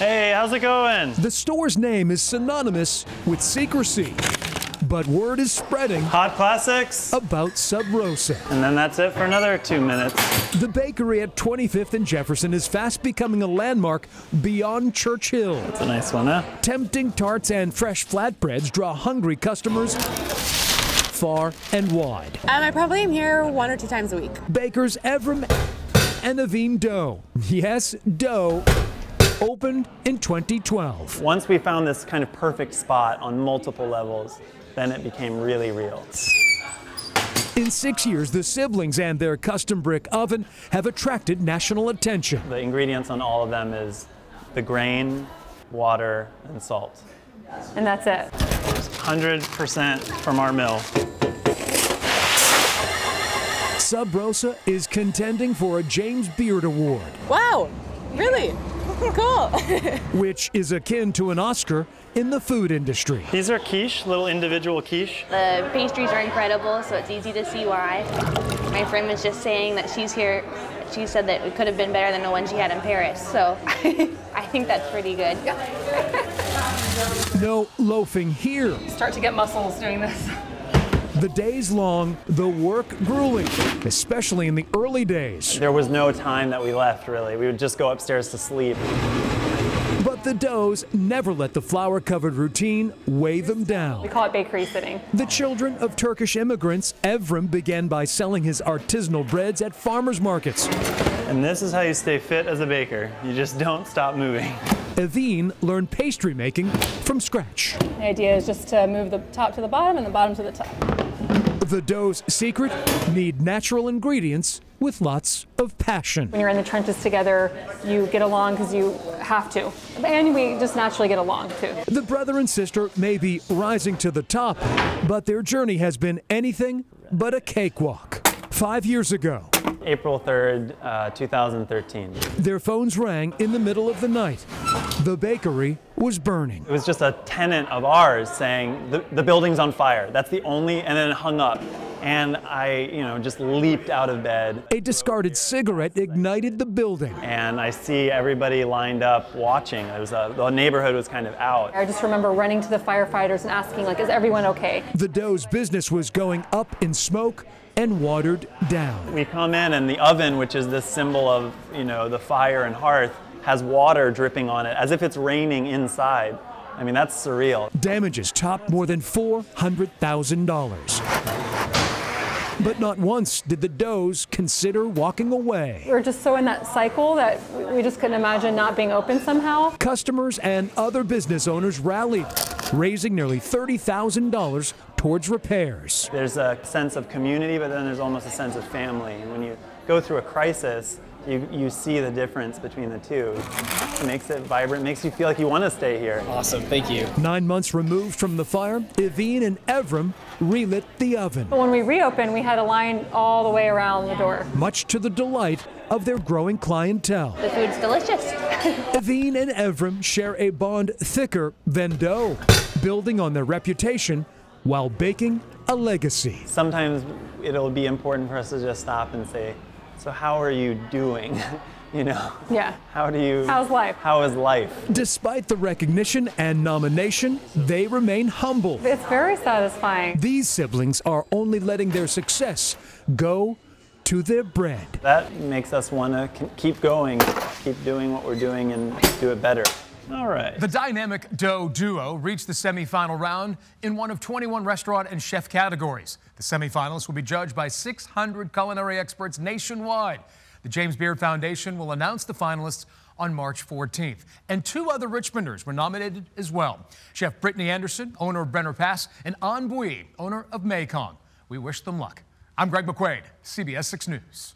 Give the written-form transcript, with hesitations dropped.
Hey, how's it going? The store's name is synonymous with secrecy, but word is spreading Hot classics? about Sub Rosa. And then that's it for another 2 minutes. The bakery at 25th and Jefferson is fast becoming a landmark beyond Churchill. That's a nice one, huh? Tempting tarts and fresh flatbreads draw hungry customers far and wide. I probably am here 1 or 2 times a week. Bakers Evrim and Evin Dogu, yes, dough, opened in 2012. Once we found this kind of perfect spot on multiple levels, then it became really real. In 6 years, the siblings and their custom brick oven have attracted national attention. The ingredients on all of them is the grain, water, and salt. And that's it. 100% from our mill. Sub Rosa is contending for a James Beard Award. Wow, really? Cool. Which is akin to an Oscar in the food industry. These are quiche, little individual quiche. The pastries are incredible, so it's easy to see why. My friend was just saying that she's here. She said that it could have been better than the one she had in Paris, so I think that's pretty good. No loafing here. Start to get muscles doing this. The days long, the work grueling, especially in the early days. There was no time that we left, really. We would just go upstairs to sleep. But the doughs never let the flour-covered routine weigh them down. We call it bakery sitting. The children of Turkish immigrants, Evrim began by selling his artisanal breads at farmers markets. And this is how you stay fit as a baker. You just don't stop moving. Evin learned pastry making from scratch. The idea is just to move the top to the bottom and the bottom to the top. The dough's secret? Need natural ingredients with lots of passion. When you're in the trenches together, you get along because you have to. And we just naturally get along, too. The brother and sister may be rising to the top, but their journey has been anything but a cakewalk. 5 years ago, April 3rd, 2013. their phones rang in the middle of the night. The bakery was burning. It was just a tenant of ours saying, the building's on fire. That's the only, and then it hung up. And I, just leaped out of bed. A discarded cigarette ignited the building. And I see everybody lined up watching. The neighborhood was kind of out. I just remember running to the firefighters and asking, is everyone okay? The dough's business was going up in smoke and watered down. We come in and the oven, which is this symbol of, the fire and hearth, has water dripping on it as if it's raining inside. I mean, that's surreal. Damages topped more than $400,000. But not once did the doughs consider walking away. We were just so in that cycle that we just couldn't imagine not being open somehow. Customers and other business owners rallied, raising nearly $30,000 towards repairs. There's a sense of community, but then there's almost a sense of family. And when you go through a crisis, you see the difference between the two. It makes it vibrant, makes you feel like you want to stay here. Awesome, thank you. 9 months removed from the fire, Evin and Evrim relit the oven. But when we reopened, we had a line all the way around the door. Much to the delight of their growing clientele. The food's delicious. Evin and Evrim share a bond thicker than dough, building on their reputation while baking a legacy. Sometimes it'll be important for us to just stop and say, so how are you doing? Yeah. How's life? How is life? Despite the recognition and nomination, they remain humble. It's very satisfying. These siblings are only letting their success go to their bread. That makes us want to keep going, keep doing what we're doing and do it better. All right. The dynamic dough duo reached the semifinal round in one of 21 restaurant and chef categories. The semifinalists will be judged by 600 culinary experts nationwide. The James Beard Foundation will announce the finalists on March 14th. And 2 other Richmonders were nominated as well. Chef Brittany Anderson, owner of Brenner Pass, and An Bui, owner of Mekong. We wish them luck. I'm Greg McQuaid, CBS 6 News.